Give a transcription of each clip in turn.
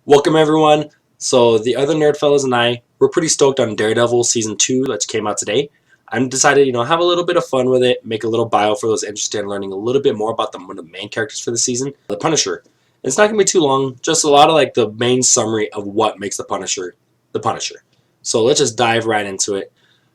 Welcome everyone. So the other NerdFellas and I were pretty stoked on Daredevil season 2 that came out today. I'm decided, have a little bit of fun with it, make a little bio for those interested in learning a little bit more about one of the main characters for the season, the Punisher. It's not gonna be too long, just a lot of like the main summary of what makes the Punisher the Punisher. So let's just dive right into it.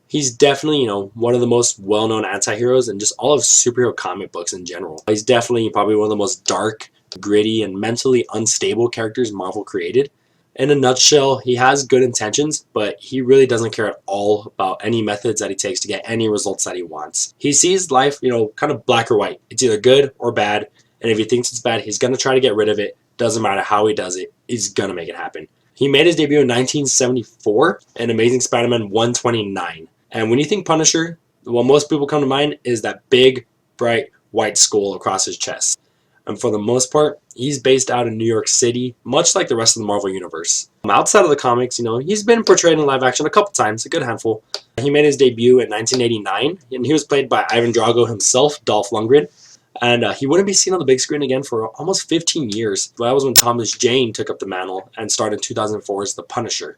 He's definitely, one of the most well-known anti-heroes in just all of superhero comic books in general. He's definitely probably one of the most dark, gritty, and mentally unstable characters Marvel created. In a nutshell, he has good intentions, but he really doesn't care at all about any methods that he takes to get any results that he wants. He sees life, kind of black or white. It's either good or bad, and if he thinks it's bad, he's going to try to get rid of it. Doesn't matter how he does it, he's going to make it happen. He made his debut in 1974 in Amazing Spider-Man 129. And when you think Punisher, what most people come to mind is that big, bright, white skull across his chest. And for the most part, he's based out in New York City, much like the rest of the Marvel Universe. Outside of the comics, he's been portrayed in live action a couple times, a good handful. He made his debut in 1989, and he was played by Ivan Drago himself, Dolph Lundgren. And he wouldn't be seen on the big screen again for almost 15 years. That was when Thomas Jane took up the mantle and starred in 2004 as The Punisher.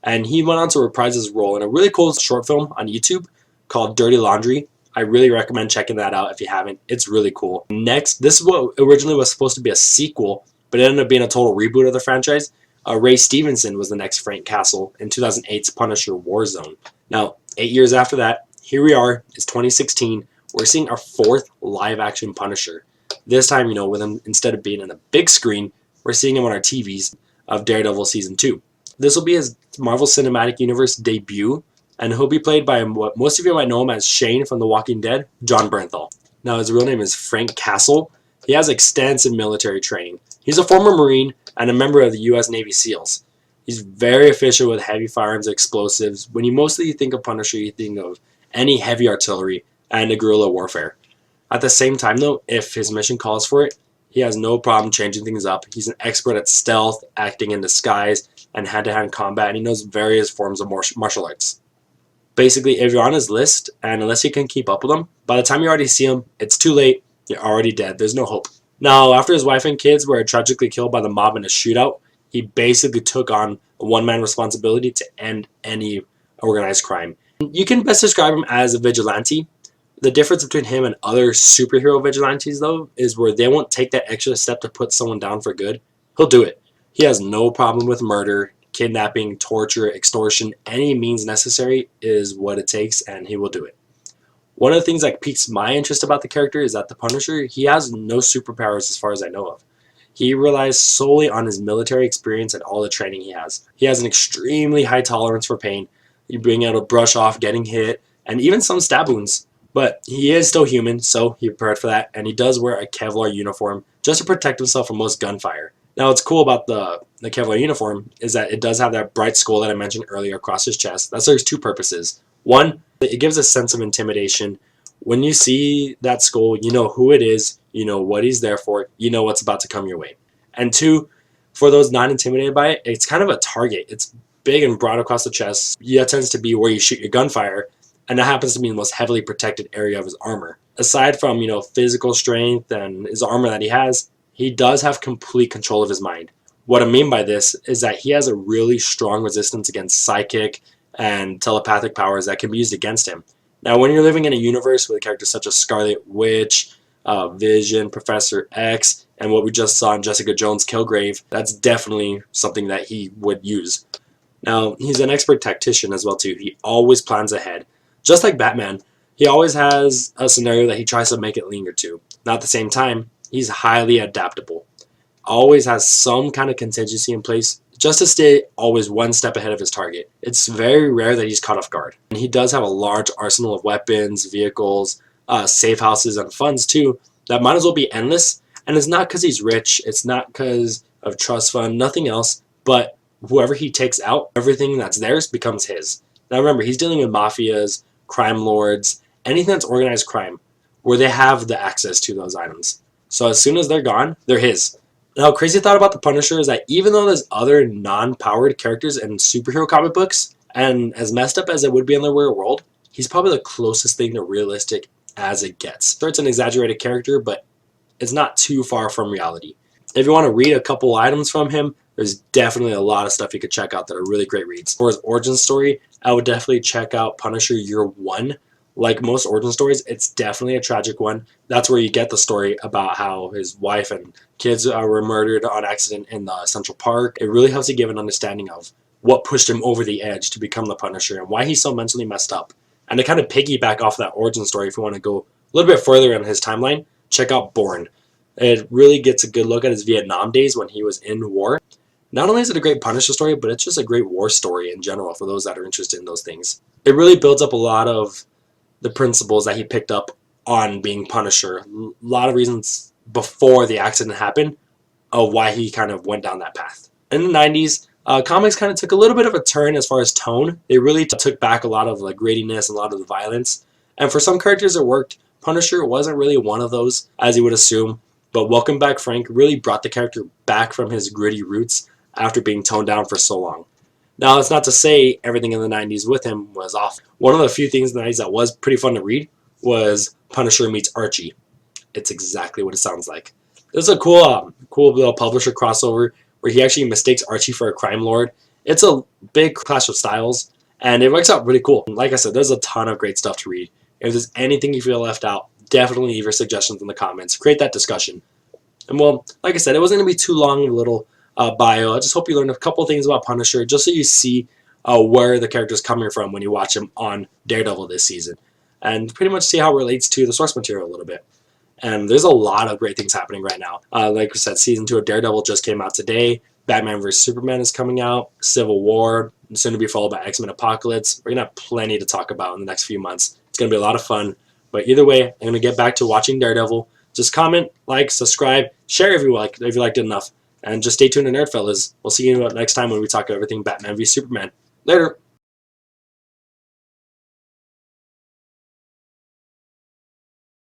And he went on to reprise his role in a really cool short film on YouTube called Dirty Laundry. I really recommend checking that out if you haven't. It's really cool. Next, this is what originally was supposed to be a sequel, but it ended up being a total reboot of the franchise. Ray Stevenson was the next Frank Castle in 2008's Punisher Warzone. Now, 8 years after that, here we are. It's 2016. We're seeing our fourth live-action Punisher. This time, with him, instead of being on a big screen, we're seeing him on our TVs of Daredevil Season 2. This will be his Marvel Cinematic Universe debut, and he'll be played by what most of you might know him as Shane from The Walking Dead, John Bernthal. Now, his real name is Frank Castle. He has extensive military training. He's a former Marine and a member of the U.S. Navy SEALs. He's very efficient with heavy firearms and explosives. When you mostly think of Punisher, you think of any heavy artillery and a guerrilla warfare. At the same time, though, if his mission calls for it, he has no problem changing things up. He's an expert at stealth, acting in disguise, and hand-to-hand combat, and he knows various forms of martial arts. Basically, if you're on his list, and unless you can keep up with him, by the time you already see him, it's too late. You're already dead. There's no hope. Now, after his wife and kids were tragically killed by the mob in a shootout, he basically took on a one-man responsibility to end any organized crime. You can best describe him as a vigilante. The difference between him and other superhero vigilantes, though, is where they won't take that extra step to put someone down for good. He'll do it. He has no problem with murder, kidnapping, torture, extortion. Any means necessary is what it takes, and he will do it. One of the things that piques my interest about the character is that the Punisher, he has no superpowers as far as I know of. He relies solely on his military experience and all the training he has. He has an extremely high tolerance for pain. You being able to brush off getting hit, and even some stab wounds. But he is still human, so he prepared for that, and he does wear a Kevlar uniform just to protect himself from most gunfire. Now, what's cool about the Kevlar uniform is that it does have that bright skull that I mentioned earlier across his chest. That serves two purposes. One, it gives a sense of intimidation. When you see that skull, you know who it is, you know what he's there for, you know what's about to come your way. And two, for those not intimidated by it, it's kind of a target. It's big and broad across the chest. That tends to be where you shoot your gunfire, and that happens to be the most heavily protected area of his armor. Aside from, physical strength and his armor that he has, he does have complete control of his mind. What I mean by this is that he has a really strong resistance against psychic and telepathic powers that can be used against him. Now, when you're living in a universe with characters such as Scarlet Witch, Vision, Professor X, and what we just saw in Jessica Jones' Killgrave, that's definitely something that he would use. Now, he's an expert tactician as well, too. He always plans ahead. Just like Batman, he always has a scenario that he tries to make it linger to. Now, at the same time, he's highly adaptable. Always has some kind of contingency in place just to stay always one step ahead of his target. It's very rare that he's caught off guard. And he does have a large arsenal of weapons, vehicles, safe houses, and funds too that might as well be endless. And it's not because he's rich. It's not because of trust fund, nothing else. But whoever he takes out, everything that's theirs becomes his. Now remember, he's dealing with mafias, crime lords, anything that's organized crime, where they have the access to those items. So as soon as they're gone, they're his. Now, crazy thought about the Punisher is that even though there's other non-powered characters in superhero comic books, and as messed up as it would be in the real world, he's probably the closest thing to realistic as it gets. So it's an exaggerated character, but it's not too far from reality. If you want to read a couple items from him, There's definitely a lot of stuff you could check out that are really great reads. For his origin story, I would definitely check out Punisher Year One. Like most origin stories, it's definitely a tragic one. That's where you get the story about how his wife and kids were murdered on accident in the Central Park. It really helps you give an understanding of what pushed him over the edge to become the Punisher and why he's so mentally messed up. And to kind of piggyback off that origin story, if you want to go a little bit further in his timeline, check out Bourne. It really gets a good look at his Vietnam days when he was in war. Not only is it a great Punisher story, but it's just a great war story in general for those that are interested in those things. It really builds up a lot of the principles that he picked up on being Punisher. A lot of reasons before the accident happened of why he kind of went down that path. In the 90s, comics kind of took a little bit of a turn as far as tone. They really took back a lot of the grittiness and a lot of the violence. And for some characters it worked. Punisher wasn't really one of those, as you would assume. But Welcome Back Frank really brought the character back from his gritty roots after being toned down for so long. Now, it's not to say everything in the 90s with him was off. One of the few things in the 90s that was pretty fun to read was Punisher meets Archie. It's exactly what it sounds like. This is a cool little publisher crossover where he actually mistakes Archie for a crime lord. It's a big clash of styles, and it works out really cool. Like I said, there's a ton of great stuff to read. If there's anything you feel left out, definitely leave your suggestions in the comments. Create that discussion. And well, like I said, it wasn't going to be too long of a little bio. I just hope you learned a couple things about Punisher, just so you see where the character's coming from when you watch him on Daredevil this season, and pretty much see how it relates to the source material a little bit. And there's a lot of great things happening right now. Like we said, season 2 of Daredevil just came out today. Batman vs. Superman is coming out. Civil War, soon to be followed by X-Men Apocalypse. We're going to have plenty to talk about in the next few months. It's going to be a lot of fun. But either way, I'm going to get back to watching Daredevil. Just comment, like, subscribe, share if you liked it enough. And just stay tuned to NerdFellas. We'll see you next time when we talk everything Batman v Superman. Later.